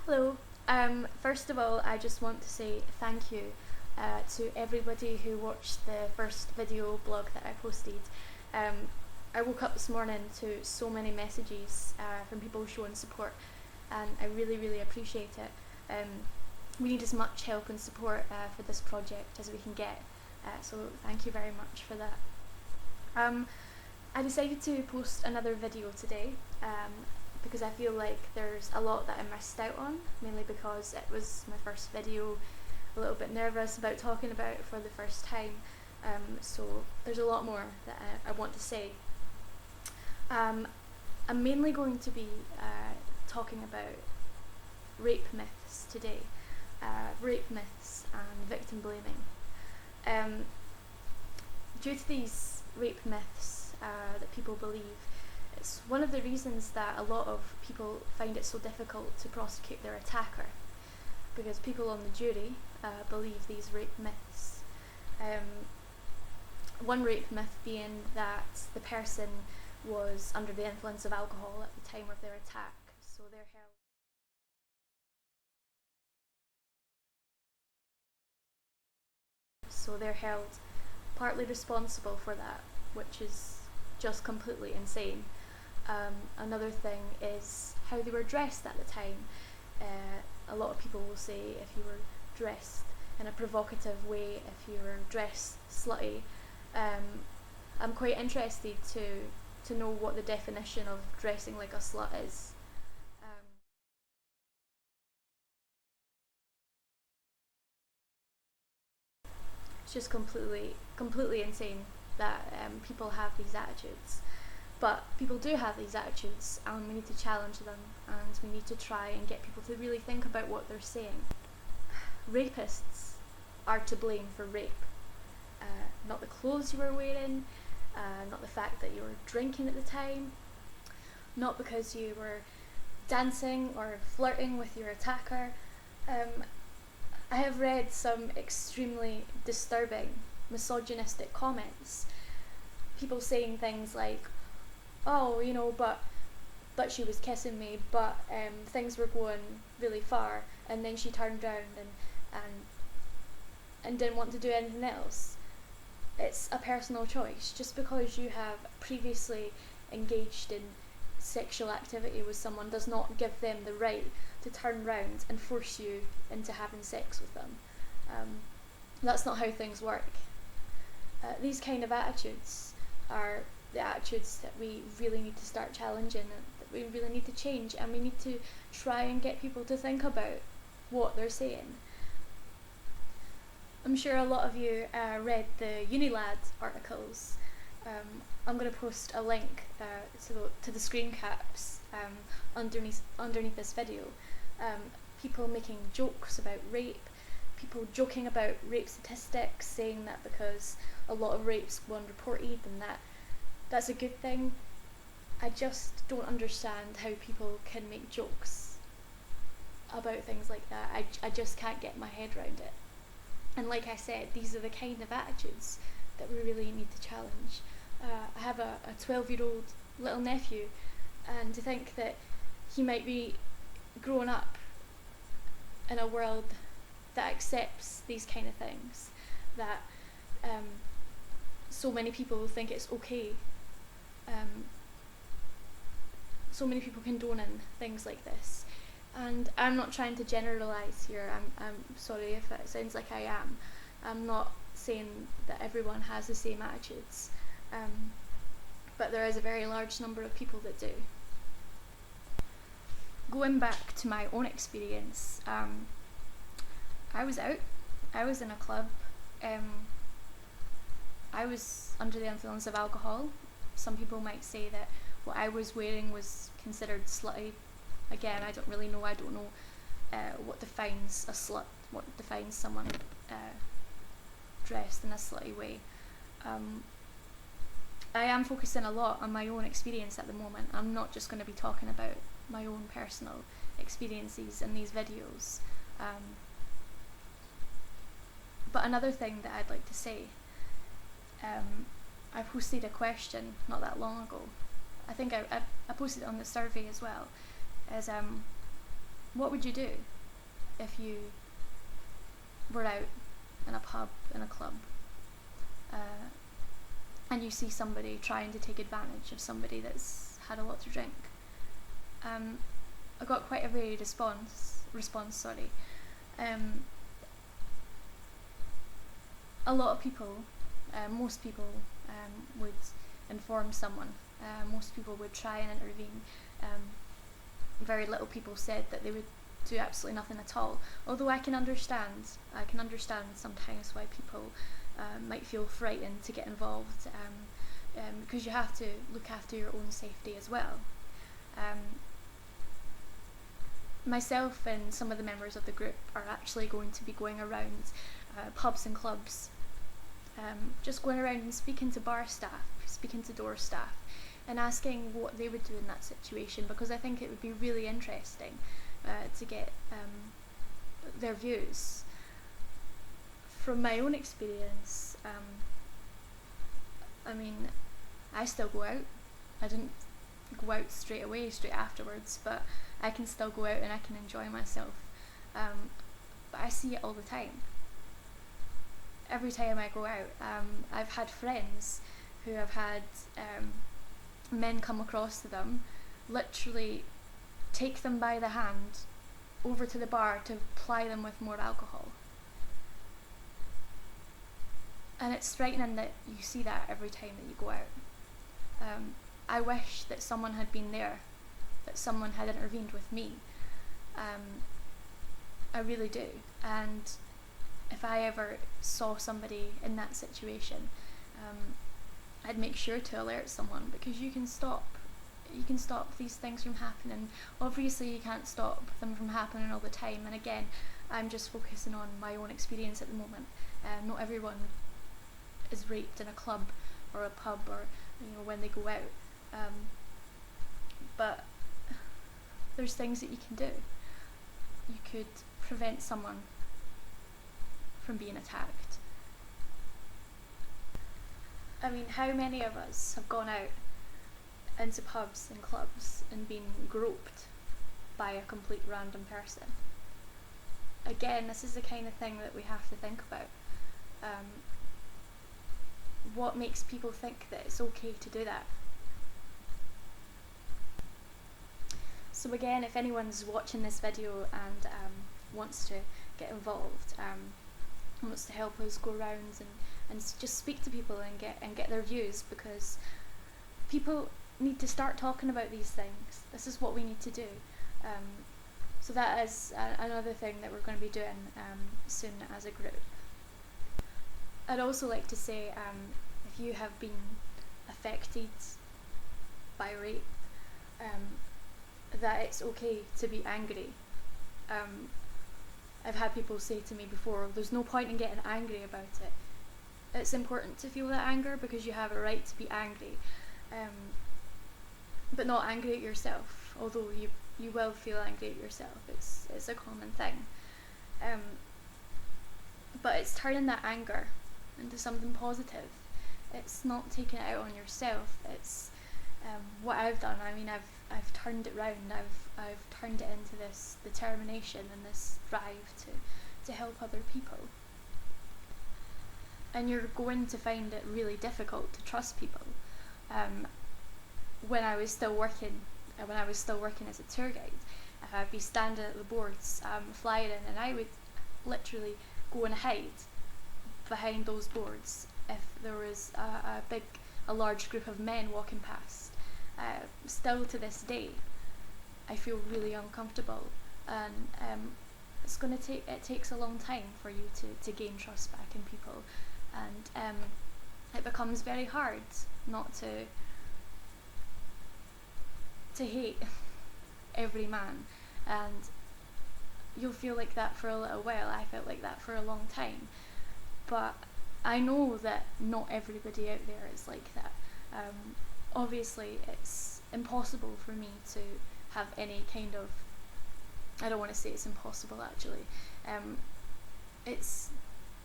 Hello. First of all, I just want to say thank you to everybody who watched the first video blog that I posted. Um, I woke up this morning to so many messages from people showing support, and I really, really appreciate it. We need as much help and support for this project as we can get, so thank you very much for that. Um, I decided to post another video today because I feel like there's a lot that I missed out on, mainly because it was my first video, a little bit nervous about talking about it for the first time, so there's a lot more that I want to say. I'm mainly going to be talking about rape myths today, rape myths and victim blaming. Due to these rape myths that people believe, it's one of the reasons that a lot of people find it so difficult to prosecute their attacker, because people on the jury believe these rape myths. One rape myth being that the person was under the influence of alcohol at the time of their attack, so they're held partly responsible for that, which is just completely insane. Another thing is how they were dressed at the time. A lot of people will say if you were dressed in a provocative way, if you were dressed slutty. I'm quite interested to know what the definition of dressing like a slut is. It's just completely insane that people have these attitudes. But people do have these attitudes, and we need to challenge them, and we need to try and get people to really think about what they're saying. Rapists are to blame for rape. Not the clothes you were wearing, not the fact that you were drinking at the time, not because you were dancing or flirting with your attacker. I have read some extremely disturbing misogynistic comments. People saying things like, oh, but she was kissing me, but things were going really far, and then she turned around and didn't want to do anything else. It's a personal choice. Just because you have previously engaged in sexual activity with someone does not give them the right to turn round and force you into having sex with them. That's not how things work. These kind of attitudes are the attitudes that we really need to start challenging, and that we really need to change, and we need to try and get people to think about what they're saying. I'm sure a lot of you read the Unilad articles. I'm going to post a link to the screen caps underneath this video. People making jokes about rape, people joking about rape statistics, saying that because a lot of rapes go unreported and that's a good thing. I just don't understand how people can make jokes about things like that. I just can't get my head around it. And like I said, these are the kind of attitudes that we really need to challenge. I have a 12-year-old little nephew, and to think that he might be growing up in a world that accepts these kind of things, that so many people think it's okay, so many people condoning things like this. And I'm not trying to generalise here. I'm sorry if it sounds like I am. I'm not saying that everyone has the same attitudes, but there is a very large number of people that do. Going back to my own experience, I was out. I was in a club. I was under the influence of alcohol. Some people might say that what I was wearing was considered slutty. Again, I don't really know. I don't know what defines a slut, what defines someone dressed in a slutty way. I am focusing a lot on my own experience at the moment. I'm not just going to be talking about my own personal experiences in these videos. But another thing that I'd like to say, I posted a question not that long ago. I think I posted it on the survey as well, is what would you do if you were out in a pub, in a club, and you see somebody trying to take advantage of somebody that's had a lot to drink? I got quite a varied response. A lot of people, most people, would inform someone. Most people would try and intervene. Very little people said that they would do absolutely nothing at all. Although I can understand sometimes why people might feel frightened to get involved, because you have to look after your own safety as well. Myself and some of the members of the group are actually going to be going around pubs and clubs, just going around and speaking to bar staff, speaking to door staff, and asking what they would do in that situation, because I think it would be really interesting to get their views. From my own experience, I mean, I still go out. I didn't go out straight afterwards, but I can still go out and I can enjoy myself. But I see it all the time. Every time I go out, I've had friends who have had men come across to them, literally take them by the hand over to the bar to ply them with more alcohol. And it's frightening that you see that every time that you go out. I wish that someone had been there, that someone had intervened with me. I really do. And if I ever saw somebody in that situation, I'd make sure to alert someone, because you can stop these things from happening. Obviously you can't stop them from happening all the time, and again, I'm just focusing on my own experience at the moment. Not everyone is raped in a club or a pub, or when they go out, but there's things that you can do. You could prevent someone from being attacked. I mean, how many of us have gone out into pubs and clubs and been groped by a complete random person? Again, this is the kind of thing that we have to think about. What makes people think that it's okay to do that? So again, if anyone's watching this video and wants to get involved, wants to help us go around and just speak to people and get their views, because people need to start talking about these things. This is what we need to do. So that is another thing that we're going to be doing soon as a group. I'd also like to say, if you have been affected by rape, that it's okay to be angry. I've had people say to me before, there's no point in getting angry about it. It's important to feel that anger, because you have a right to be angry, but not angry at yourself, although you will feel angry at yourself. It's a common thing. But it's turning that anger into something positive. It's not taking it out on yourself. It's what I've done. I mean, I've turned it round. I've turned it into this determination and this drive to help other people. And you're going to find it really difficult to trust people. When I was still working as a tour guide, I'd be standing at the boards flying in, and I would literally go and hide behind those boards if there was a large group of men walking past. Still to this day, I feel really uncomfortable, and it takes a long time for you to gain trust back in people, and it becomes very hard not to hate every man, and you'll feel like that for a little while. I felt like that for a long time, but I know that not everybody out there is like that. Obviously it's impossible for me to have any kind of, I don't want to say it's impossible actually, it's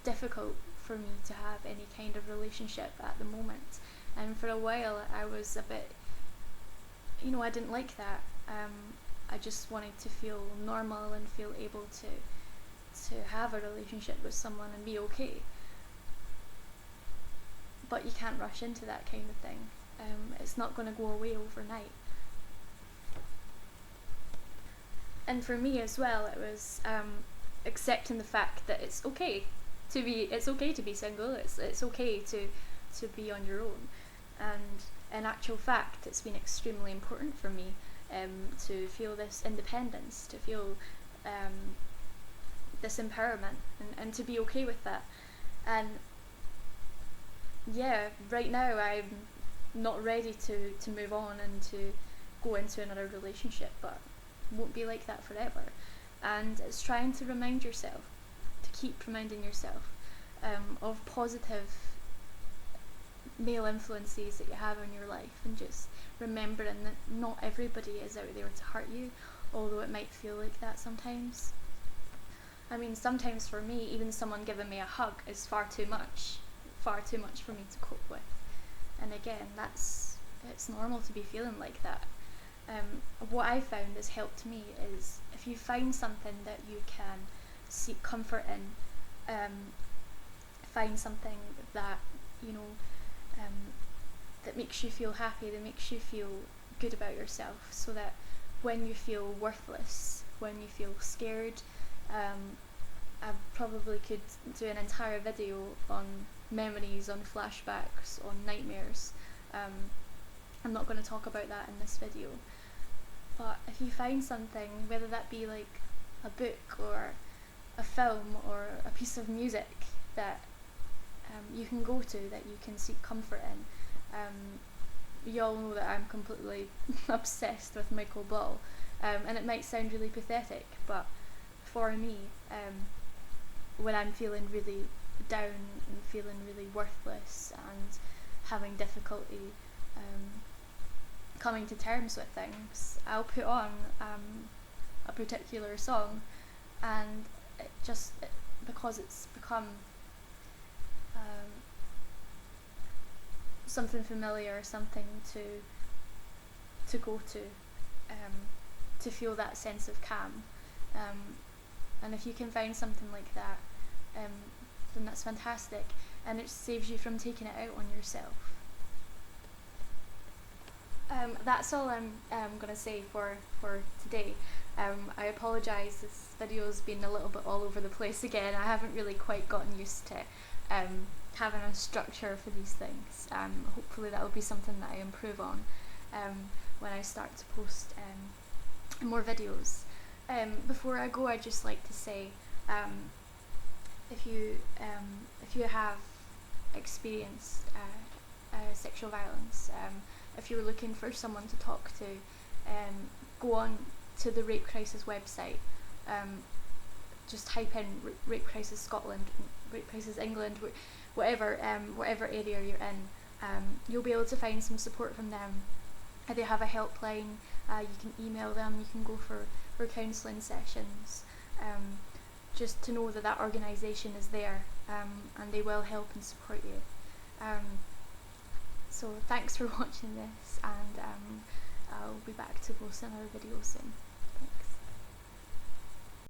difficult for me to have any kind of relationship at the moment, and for a while I was a bit, I didn't like that. I just wanted to feel normal and feel able to have a relationship with someone and be okay. But you can't rush into that kind of thing. It's not going to go away overnight. And for me as well, it was accepting the fact that it's okay to be single. It's okay to be on your own. And in actual fact, it's been extremely important for me to feel this independence, to feel this empowerment, and to be okay with that. And yeah, right now I'm not ready to move on and to go into another relationship, but won't be like that forever. And it's trying to remind yourself, to keep reminding yourself of positive male influences that you have in your life, and just remembering that not everybody is out there to hurt you, although it might feel like that sometimes. I mean, sometimes for me, even someone giving me a hug is far too much for me to cope with. And again, it's normal to be feeling like that. What I found has helped me is, if you find something that you can seek comfort in, find something that that makes you feel happy, that makes you feel good about yourself, so that when you feel worthless, when you feel scared, I probably could do an entire video on memories, on flashbacks, on nightmares. I'm not going to talk about that in this video. But if you find something, whether that be like a book or a film or a piece of music that you can go to, that you can seek comfort in. You all know that I'm completely obsessed with Michael Ball, and it might sound really pathetic, but for me, when I'm feeling really down and feeling really worthless and having difficulty coming to terms with things, I'll put on a particular song, and because it's become something familiar, something to go to feel that sense of calm. And if you can find something like that, then that's fantastic, and it saves you from taking it out on yourself. That's all I'm going to say for today. I apologise, this video's been a little bit all over the place again. I haven't really quite gotten used to having a structure for these things. Hopefully that will be something that I improve on when I start to post more videos. Before I go, I'd just like to say, if you have experienced sexual violence, if you're looking for someone to talk to, go on to the Rape Crisis website. Just type in Rape Crisis Scotland, Rape Crisis England, whatever area you're in. You'll be able to find some support from them. They have a helpline. You can email them. You can go for counselling sessions. Just to know that organisation is there, and they will help and support you. So thanks for watching this, and I'll be back to post another video soon.